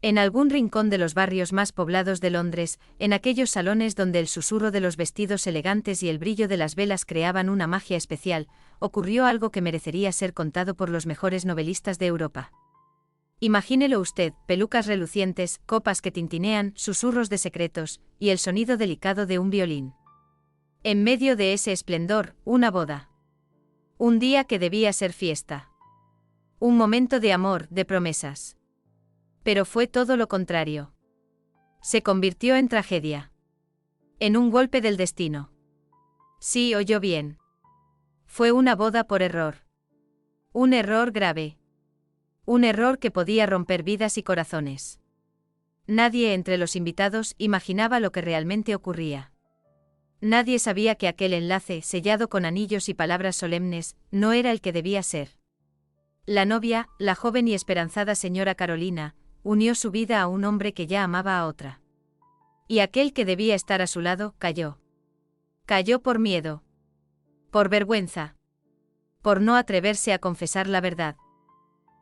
En algún rincón de los barrios más poblados de Londres, en aquellos salones donde el susurro de los vestidos elegantes y el brillo de las velas creaban una magia especial, ocurrió algo que merecería ser contado por los mejores novelistas de Europa. Imagínelo usted, pelucas relucientes, copas que tintinean, susurros de secretos, y el sonido delicado de un violín. En medio de ese esplendor, una boda. Un día que debía ser fiesta. Un momento de amor, de promesas. Pero fue todo lo contrario. Se convirtió en tragedia. En un golpe del destino. Sí, oyó bien. Fue una boda por error. Un error grave. Un error que podía romper vidas y corazones. Nadie entre los invitados imaginaba lo que realmente ocurría. Nadie sabía que aquel enlace, sellado con anillos y palabras solemnes, no era el que debía ser. La novia, la joven y esperanzada señora Carolina, unió su vida a un hombre que ya amaba a otra. Y aquel que debía estar a su lado, cayó. Cayó por miedo. Por vergüenza. Por no atreverse a confesar la verdad.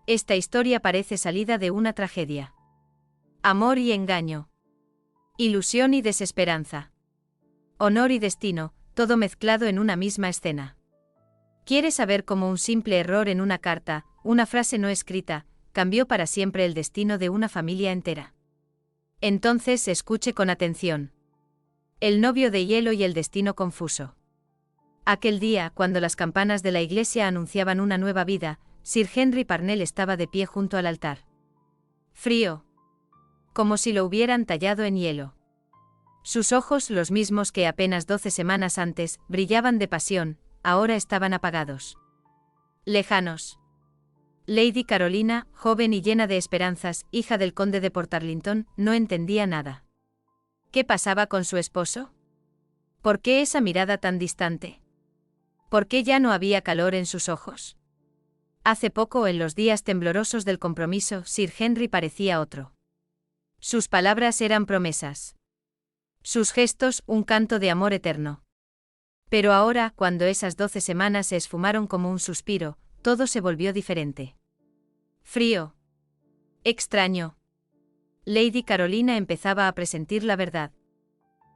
Esta historia parece salida de una tragedia. Amor y engaño. Ilusión y desesperanza. Honor y destino, todo mezclado en una misma escena. ¿Quieres saber cómo un simple error en una carta, una frase no escrita, cambió para siempre el destino de una familia entera? Entonces escuche con atención. El novio de hielo y el destino confuso. Aquel día, cuando las campanas de la iglesia anunciaban una nueva vida, Sir Henry Parnell estaba de pie junto al altar. Frío. Como si lo hubieran tallado en hielo. Sus ojos, los mismos que apenas 12 semanas antes, brillaban de pasión, ahora estaban apagados. Lejanos. Lady Carolina, joven y llena de esperanzas, hija del conde de Portarlington, no entendía nada. ¿Qué pasaba con su esposo? ¿Por qué esa mirada tan distante? ¿Por qué ya no había calor en sus ojos? Hace poco, en los días temblorosos del compromiso, Sir Henry parecía otro. Sus palabras eran promesas. Sus gestos, un canto de amor eterno. Pero ahora, cuando esas 12 semanas se esfumaron como un suspiro, todo se volvió diferente. Frío. Extraño. Lady Carolina empezaba a presentir la verdad.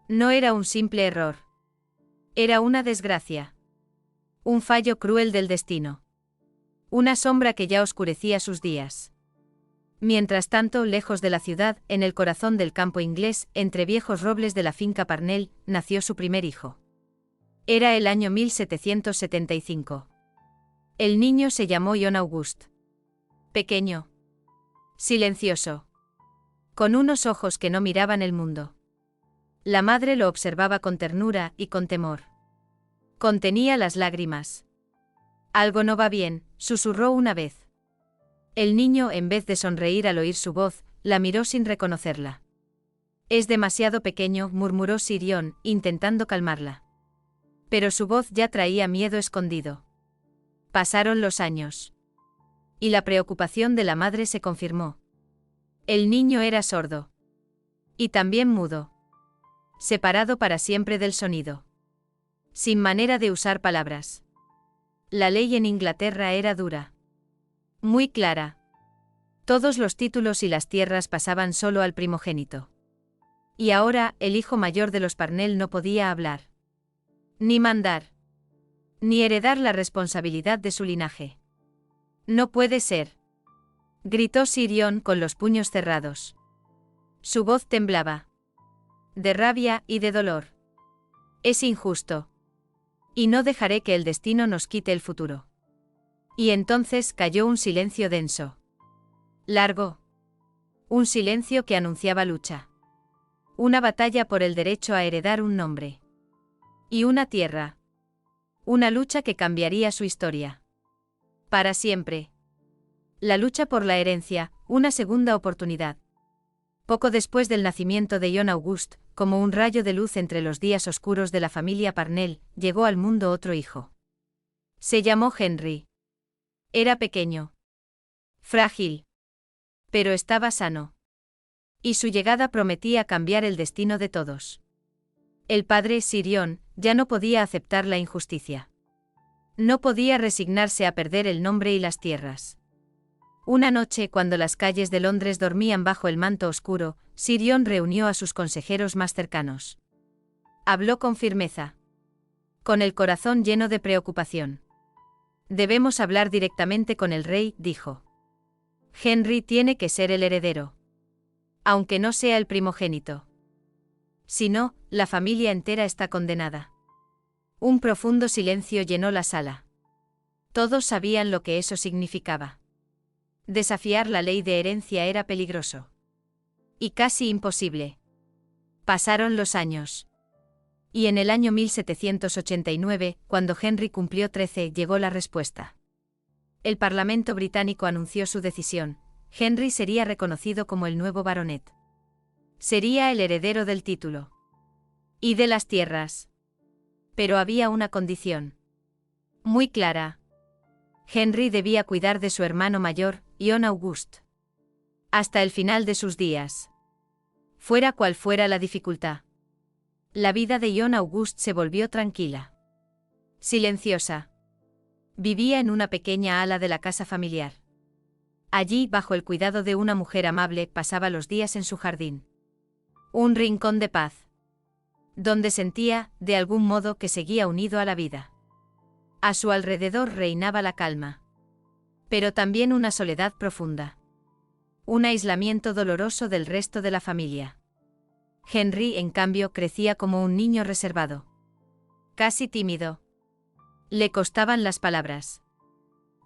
No era un simple error. Era una desgracia. Un fallo cruel del destino. Una sombra que ya oscurecía sus días. Mientras tanto, lejos de la ciudad, en el corazón del campo inglés, entre viejos robles de la finca Parnell, nació su primer hijo. Era el año 1775. El niño se llamó John August. Pequeño. Silencioso. Con unos ojos que no miraban el mundo. La madre lo observaba con ternura y con temor. Contenía las lágrimas. Algo no va bien, susurró una vez. El niño, en vez de sonreír al oír su voz, la miró sin reconocerla. Es demasiado pequeño, murmuró Sir John, intentando calmarla. Pero su voz ya traía miedo escondido. Pasaron los años. Y la preocupación de la madre se confirmó. El niño era sordo. Y también mudo. Separado para siempre del sonido. Sin manera de usar palabras. La ley en Inglaterra era dura. Muy clara. Todos los títulos y las tierras pasaban solo al primogénito. Y ahora, el hijo mayor de los Parnell no podía hablar. Ni mandar. Ni heredar la responsabilidad de su linaje. No puede ser. Gritó Sir John con los puños cerrados. Su voz temblaba. De rabia y de dolor. Es injusto. Y no dejaré que el destino nos quite el futuro. Y entonces cayó un silencio denso. Largo. Un silencio que anunciaba lucha. Una batalla por el derecho a heredar un nombre. Y una tierra. Una lucha que cambiaría su historia. Para siempre. La lucha por la herencia, una segunda oportunidad. Poco después del nacimiento de John August, como un rayo de luz entre los días oscuros de la familia Parnell, llegó al mundo otro hijo. Se llamó Henry. Era pequeño. Frágil. Pero estaba sano. Y su llegada prometía cambiar el destino de todos. El padre, Sir John, ya no podía aceptar la injusticia. No podía resignarse a perder el nombre y las tierras. Una noche, cuando las calles de Londres dormían bajo el manto oscuro, Sir John reunió a sus consejeros más cercanos. Habló con firmeza, con el corazón lleno de preocupación. Debemos hablar directamente con el rey, dijo. Henry tiene que ser el heredero. Aunque no sea el primogénito. Si no, la familia entera está condenada. Un profundo silencio llenó la sala. Todos sabían lo que eso significaba. Desafiar la ley de herencia era peligroso. Y casi imposible. Pasaron los años. Y en el año 1789, cuando Henry cumplió 13, llegó la respuesta. El Parlamento británico anunció su decisión. Henry sería reconocido como el nuevo baronet. Sería el heredero del título. Y de las tierras. Pero había una condición. Muy clara. Henry debía cuidar de su hermano mayor, John Auguste. Hasta el final de sus días. Fuera cual fuera la dificultad. La vida de John Auguste se volvió tranquila. Silenciosa. Vivía en una pequeña ala de la casa familiar. Allí, bajo el cuidado de una mujer amable, pasaba los días en su jardín. Un rincón de paz. Donde sentía, de algún modo, que seguía unido a la vida. A su alrededor reinaba la calma. Pero también una soledad profunda. Un aislamiento doloroso del resto de la familia. Henry, en cambio, crecía como un niño reservado. Casi tímido. Le costaban las palabras.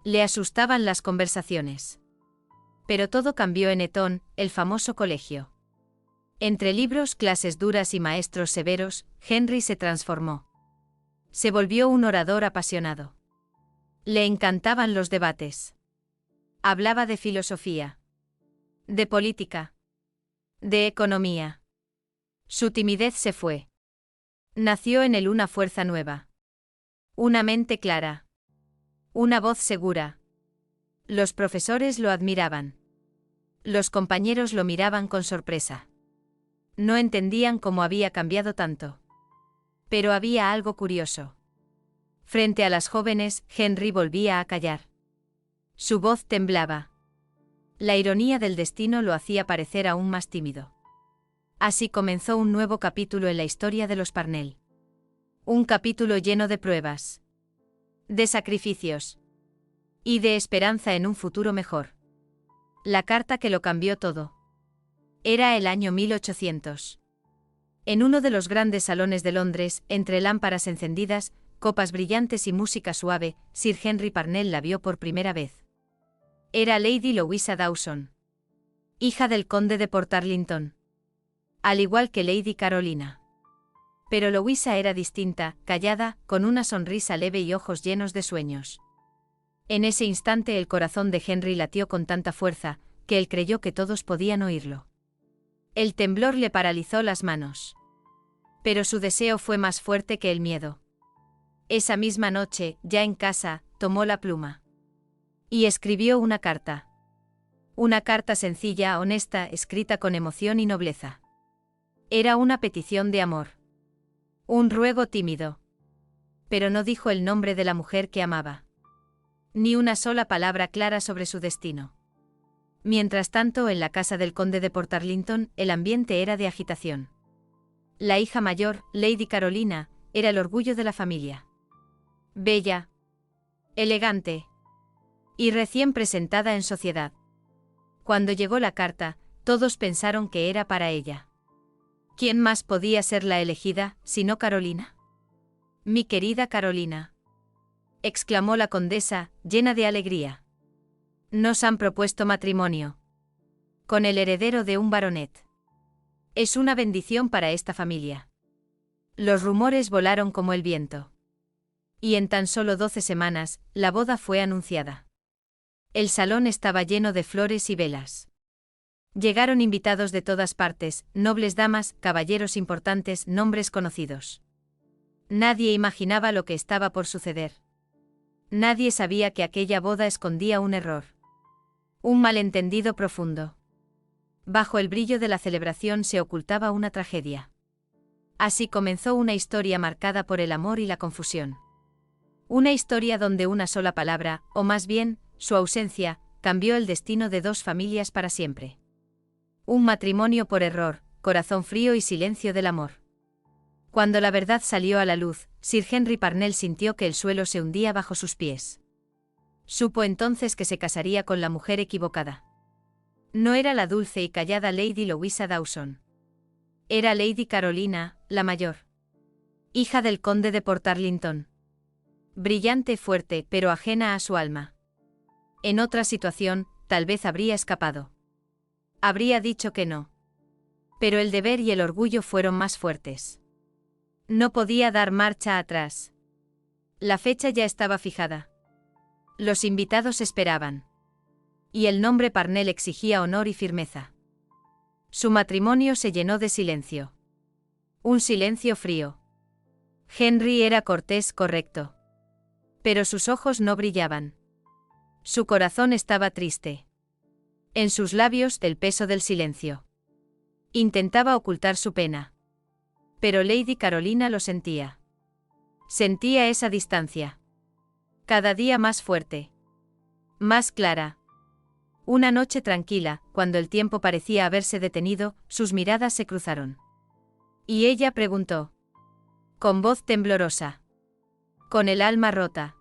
Le asustaban las conversaciones. Pero todo cambió en Eton, el famoso colegio. Entre libros, clases duras y maestros severos, Henry se transformó. Se volvió un orador apasionado. Le encantaban los debates. Hablaba de filosofía. De política. De economía. Su timidez se fue. Nació en él una fuerza nueva. Una mente clara. Una voz segura. Los profesores lo admiraban. Los compañeros lo miraban con sorpresa. No entendían cómo había cambiado tanto. Pero había algo curioso. Frente a las jóvenes, Henry volvía a callar. Su voz temblaba. La ironía del destino lo hacía parecer aún más tímido. Así comenzó un nuevo capítulo en la historia de los Parnell. Un capítulo lleno de pruebas. De sacrificios. Y de esperanza en un futuro mejor. La carta que lo cambió todo. Era el año 1800. En uno de los grandes salones de Londres, entre lámparas encendidas, copas brillantes y música suave, Sir Henry Parnell la vio por primera vez. Era Lady Louisa Dawson. Hija del conde de Portarlington. Al igual que Lady Carolina. Pero Louisa era distinta, callada, con una sonrisa leve y ojos llenos de sueños. En ese instante el corazón de Henry latió con tanta fuerza, que él creyó que todos podían oírlo. El temblor le paralizó las manos. Pero su deseo fue más fuerte que el miedo. Esa misma noche, ya en casa, tomó la pluma. Y escribió una carta. Una carta sencilla, honesta, escrita con emoción y nobleza. Era una petición de amor. Un ruego tímido. Pero no dijo el nombre de la mujer que amaba. Ni una sola palabra clara sobre su destino. Mientras tanto, en la casa del conde de Portarlington, el ambiente era de agitación. La hija mayor, Lady Carolina, era el orgullo de la familia. Bella. Elegante. Y recién presentada en sociedad. Cuando llegó la carta, todos pensaron que era para ella. ¿Quién más podía ser la elegida, sino Carolina? Mi querida Carolina. Exclamó la condesa, llena de alegría. Nos han propuesto matrimonio. Con el heredero de un baronet. Es una bendición para esta familia. Los rumores volaron como el viento. Y en tan solo 12 semanas, la boda fue anunciada. El salón estaba lleno de flores y velas. Llegaron invitados de todas partes, nobles damas, caballeros importantes, nombres conocidos. Nadie imaginaba lo que estaba por suceder. Nadie sabía que aquella boda escondía un error. Un malentendido profundo. Bajo el brillo de la celebración se ocultaba una tragedia. Así comenzó una historia marcada por el amor y la confusión. Una historia donde una sola palabra, o más bien, su ausencia, cambió el destino de dos familias para siempre. Un matrimonio por error, corazón frío y silencio del amor. Cuando la verdad salió a la luz, Sir Henry Parnell sintió que el suelo se hundía bajo sus pies. Supo entonces que se casaría con la mujer equivocada. No era la dulce y callada Lady Louisa Dawson. Era Lady Carolina, la mayor. Hija del conde de Portarlington. Brillante, fuerte, pero ajena a su alma. En otra situación, tal vez habría escapado. Habría dicho que no. Pero el deber y el orgullo fueron más fuertes. No podía dar marcha atrás. La fecha ya estaba fijada. Los invitados esperaban. Y el nombre Parnell exigía honor y firmeza. Su matrimonio se llenó de silencio. Un silencio frío. Henry era cortés, correcto. Pero sus ojos no brillaban. Su corazón estaba triste. En sus labios, el peso del silencio. Intentaba ocultar su pena. Pero Lady Carolina lo sentía. Sentía esa distancia. Cada día más fuerte. Más clara. Una noche tranquila, cuando el tiempo parecía haberse detenido, sus miradas se cruzaron. Y ella preguntó. Con voz temblorosa. Con el alma rota.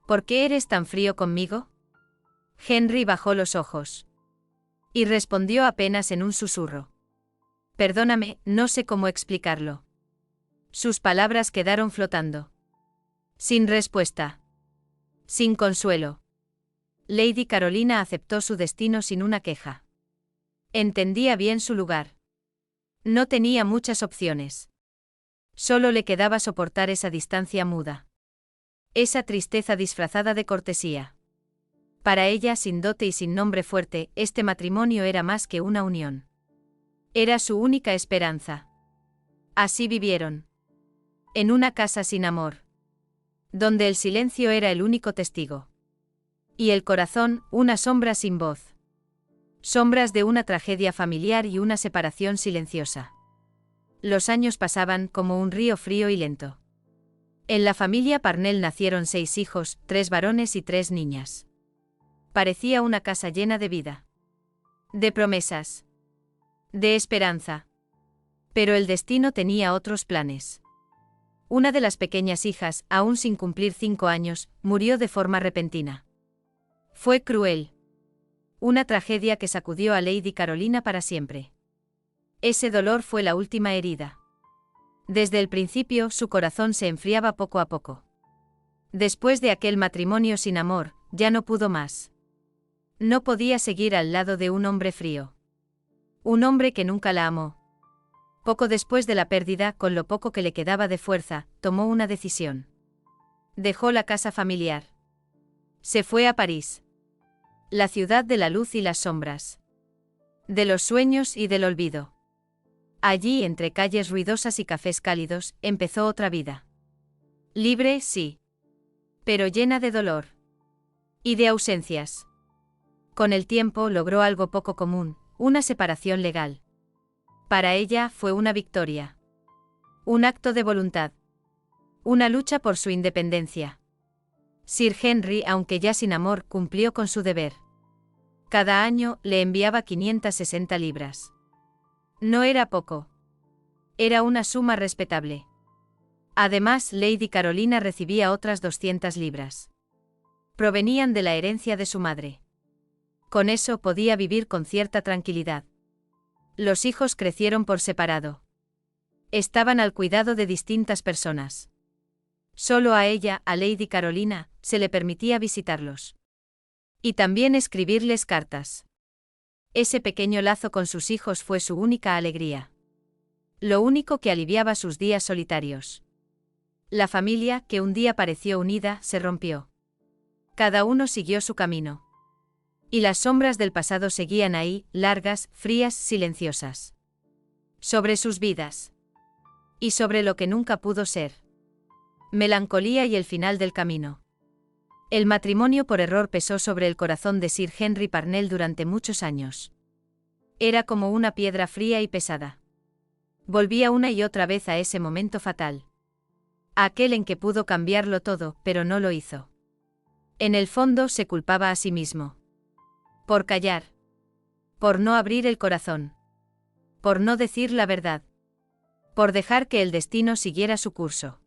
¿Por qué eres tan frío conmigo? Henry bajó los ojos. Y respondió apenas en un susurro. Perdóname, no sé cómo explicarlo. Sus palabras quedaron flotando. Sin respuesta. Sin consuelo. Lady Carolina aceptó su destino sin una queja. Entendía bien su lugar. No tenía muchas opciones. Solo le quedaba soportar esa distancia muda. Esa tristeza disfrazada de cortesía. Para ella, sin dote y sin nombre fuerte, este matrimonio era más que una unión. Era su única esperanza. Así vivieron. En una casa sin amor. Donde el silencio era el único testigo. Y el corazón, una sombra sin voz. Sombras de una tragedia familiar y una separación silenciosa. Los años pasaban como un río frío y lento. En la familia Parnell nacieron 6 hijos, 3 varones y 3 niñas. Parecía una casa llena de vida. De promesas. De esperanza. Pero el destino tenía otros planes. Una de las pequeñas hijas, aún sin cumplir 5 años, murió de forma repentina. Fue cruel. Una tragedia que sacudió a Lady Carolina para siempre. Ese dolor fue la última herida. Desde el principio, su corazón se enfriaba poco a poco. Después de aquel matrimonio sin amor, ya no pudo más. No podía seguir al lado de un hombre frío. Un hombre que nunca la amó. Poco después de la pérdida, con lo poco que le quedaba de fuerza, tomó una decisión. Dejó la casa familiar. Se fue a París. La ciudad de la luz y las sombras. De los sueños y del olvido. Allí, entre calles ruidosas y cafés cálidos, empezó otra vida. Libre, sí. Pero llena de dolor. Y de ausencias. Con el tiempo logró algo poco común, una separación legal. Para ella fue una victoria. Un acto de voluntad. Una lucha por su independencia. Sir Henry, aunque ya sin amor, cumplió con su deber. Cada año le enviaba 560 libras. No era poco. Era una suma respetable. Además, Lady Carolina recibía otras 200 libras. Provenían de la herencia de su madre. Con eso podía vivir con cierta tranquilidad. Los hijos crecieron por separado. Estaban al cuidado de distintas personas. Solo a ella, a Lady Carolina, se le permitía visitarlos. Y también escribirles cartas. Ese pequeño lazo con sus hijos fue su única alegría. Lo único que aliviaba sus días solitarios. La familia, que un día pareció unida, se rompió. Cada uno siguió su camino. Y las sombras del pasado seguían ahí, largas, frías, silenciosas. Sobre sus vidas. Y sobre lo que nunca pudo ser. Melancolía y el final del camino. El matrimonio por error pesó sobre el corazón de Sir Henry Parnell durante muchos años. Era como una piedra fría y pesada. Volvía una y otra vez a ese momento fatal. A aquel en que pudo cambiarlo todo, pero no lo hizo. En el fondo se culpaba a sí mismo. Por callar. Por no abrir el corazón. Por no decir la verdad. Por dejar que el destino siguiera su curso.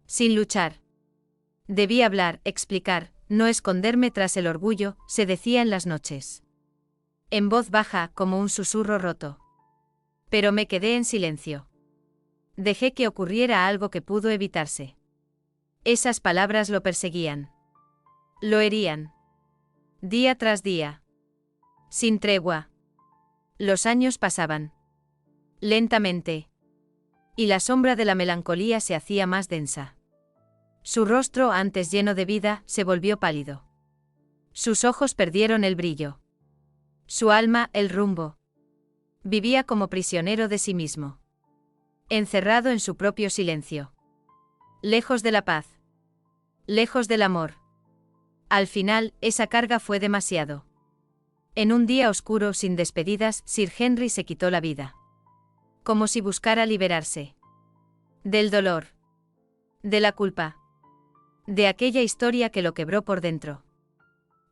Sin luchar. Debí hablar, explicar, no esconderme tras el orgullo, se decía en las noches. En voz baja, como un susurro roto. Pero me quedé en silencio. Dejé que ocurriera algo que pudo evitarse. Esas palabras lo perseguían. Lo herían. Día tras día. Sin tregua. Los años pasaban. Lentamente. Y la sombra de la melancolía se hacía más densa. Su rostro, antes lleno de vida, se volvió pálido. Sus ojos perdieron el brillo. Su alma, el rumbo. Vivía como prisionero de sí mismo. Encerrado en su propio silencio. Lejos de la paz. Lejos del amor. Al final, esa carga fue demasiado. En un día oscuro sin despedidas, Sir Henry se quitó la vida. Como si buscara liberarse. Del dolor. De la culpa. De aquella historia que lo quebró por dentro.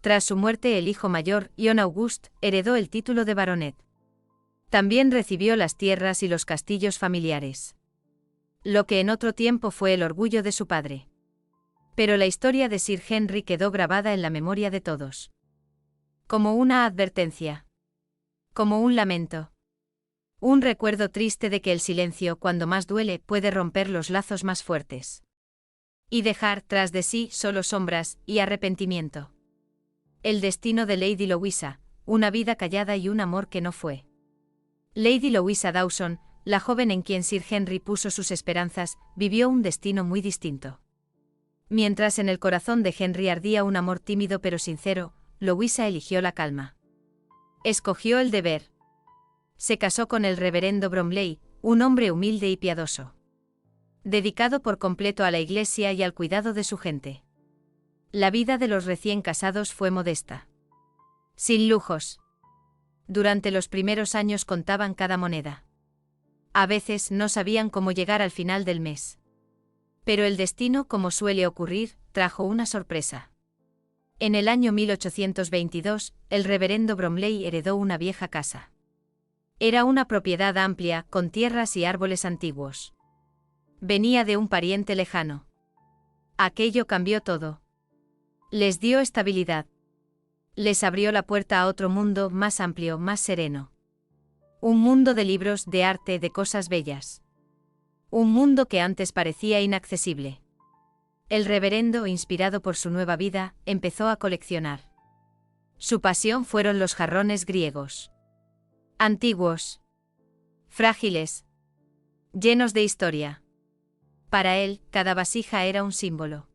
Tras su muerte, el hijo mayor, John August, heredó el título de baronet. También recibió las tierras y los castillos familiares. Lo que en otro tiempo fue el orgullo de su padre. Pero la historia de Sir Henry quedó grabada en la memoria de todos. Como una advertencia. Como un lamento. Un recuerdo triste de que el silencio, cuando más duele, puede romper los lazos más fuertes. Y dejar tras de sí solo sombras y arrepentimiento. El destino de Lady Louisa, una vida callada y un amor que no fue. Lady Louisa Dawson, la joven en quien Sir Henry puso sus esperanzas, vivió un destino muy distinto. Mientras en el corazón de Henry ardía un amor tímido pero sincero, Louisa eligió la calma. Escogió el deber. Se casó con el reverendo Bromley, un hombre humilde y piadoso. Dedicado por completo a la iglesia y al cuidado de su gente. La vida de los recién casados fue modesta. Sin lujos. Durante los primeros años contaban cada moneda. A veces no sabían cómo llegar al final del mes. Pero el destino, como suele ocurrir, trajo una sorpresa. En el año 1822, el reverendo Bromley heredó una vieja casa. Era una propiedad amplia, con tierras y árboles antiguos. Venía de un pariente lejano. Aquello cambió todo. Les dio estabilidad. Les abrió la puerta a otro mundo más amplio, más sereno. Un mundo de libros, de arte, de cosas bellas. Un mundo que antes parecía inaccesible. El reverendo, inspirado por su nueva vida, empezó a coleccionar. Su pasión fueron los jarrones griegos. Antiguos. Frágiles. Llenos de historia. Para él, cada vasija era un símbolo.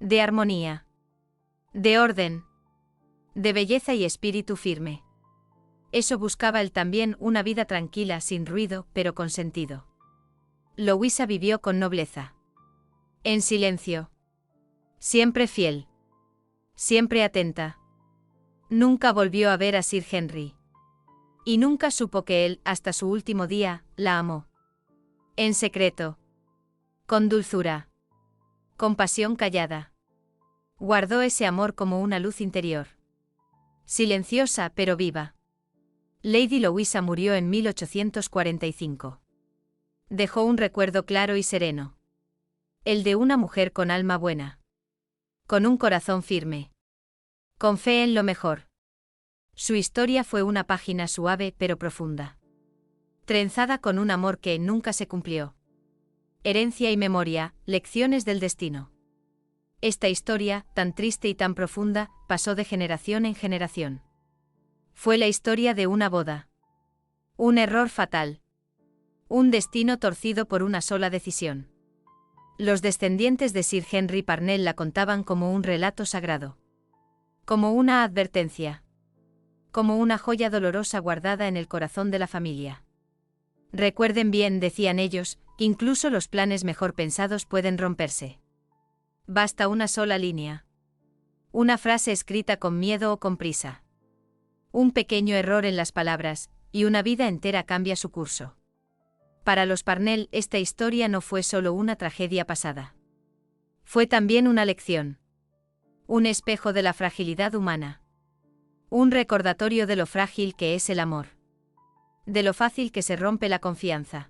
De armonía. De orden. De belleza y espíritu firme. Eso buscaba él también, una vida tranquila, sin ruido, pero con sentido. Louisa vivió con nobleza. En silencio. Siempre fiel. Siempre atenta. Nunca volvió a ver a Sir Henry. Y nunca supo que él, hasta su último día, la amó. En secreto. Con dulzura. Con pasión callada. Guardó ese amor como una luz interior. Silenciosa pero viva. Lady Louisa murió en 1845. Dejó un recuerdo claro y sereno. El de una mujer con alma buena. Con un corazón firme. Con fe en lo mejor. Su historia fue una página suave pero profunda. Trenzada con un amor que nunca se cumplió. Herencia y memoria, lecciones del destino. Esta historia, tan triste y tan profunda, pasó de generación en generación. Fue la historia de una boda. Un error fatal. Un destino torcido por una sola decisión. Los descendientes de Sir Henry Parnell la contaban como un relato sagrado. Como una advertencia. Como una joya dolorosa guardada en el corazón de la familia. Recuerden bien, decían ellos, que incluso los planes mejor pensados pueden romperse. Basta una sola línea. Una frase escrita con miedo o con prisa. Un pequeño error en las palabras, y una vida entera cambia su curso. Para los Parnell, esta historia no fue solo una tragedia pasada. Fue también una lección. Un espejo de la fragilidad humana. Un recordatorio de lo frágil que es el amor. De lo fácil que se rompe la confianza.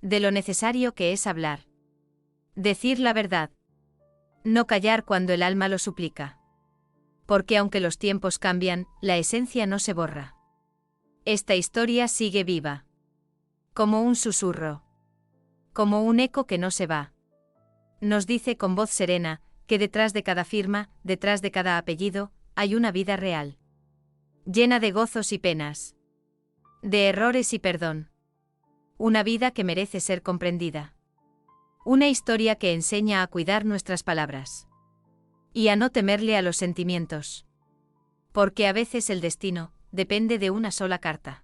De lo necesario que es hablar. Decir la verdad. No callar cuando el alma lo suplica. Porque aunque los tiempos cambian, la esencia no se borra. Esta historia sigue viva. Como un susurro. Como un eco que no se va. Nos dice con voz serena, que detrás de cada firma, detrás de cada apellido, hay una vida real. Llena de gozos y penas. De errores y perdón. Una vida que merece ser comprendida. Una historia que enseña a cuidar nuestras palabras. Y a no temerle a los sentimientos. Porque a veces el destino, depende de una sola carta.